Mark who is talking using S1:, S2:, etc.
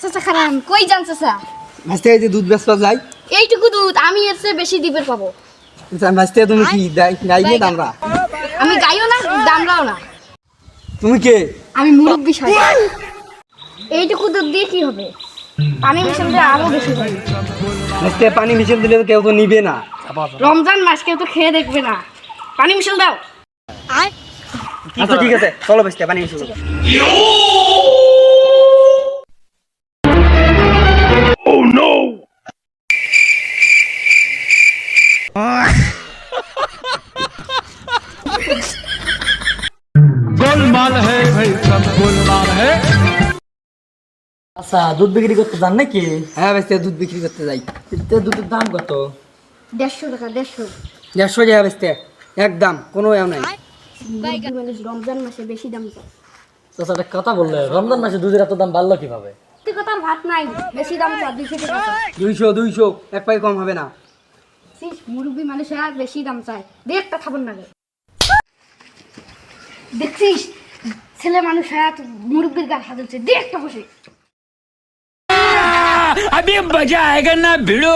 S1: চাচা খারান কই যান চাচা?
S2: ভাইস্তে এই যে দুধ বেচতে যাই,
S1: এইটুকু দুধ আমি এর চেয়ে বেশি দিবের পাবো।
S2: ভাইস্তে তুমি কি গাই নিয়ে দামরা?
S1: আমি গাইও না দামরাও না,
S2: তুমি কে?
S1: আমি মুরব্বি সাহেব। এইটুকু দুধ দিয়ে কি হবে? পানি মিশালে আরো বেশি হবে।
S2: ভাইস্তে পানি মিশিয়ে দিলে তো কেউ তো নিবে না।
S1: রমজান মাস কেউ তো খেয়ে দেখবে না, পানি মিশাল দাও।
S2: আচ্ছা ঠিক আছে, চলো ভাইস্তে পানি মিশিয়ে দাও।
S3: गोलमाल है भाई सब गोलमाल है।
S4: আচ্ছা দুধ বিক্রি করতে যান নাকি?
S2: হ্যাঁ ভাইস্তে দুধ বিক্রি করতে যাই।
S4: এতে দুধের দাম কত?
S1: 150 টাকা 150।
S2: 150 টাকা ভাইস্তে, একদম কোনো এও নাই।
S1: মুরব্বি মানুষ রমজান মাসে বেশি দাম চায়।
S4: চাচা একটা কথা বললে, রমজান মাসে দুধের এত দাম বাড়লো কিভাবে?
S1: তুই কথার ভাত নাই, বেশি দাম চায় 200 টাকা চায়।
S2: 200 এক পাই কম হবে না।
S1: মুরব্বি মানুষ আর বেশি দাম চায়, দেখটা খাবার না। দেখছিস ছেলে মানুষ হাত মুরব্বির গায়ে হাত দিচ্ছে, দেখটা বসে।
S3: अभी मजा आएगा ना भिड़ो।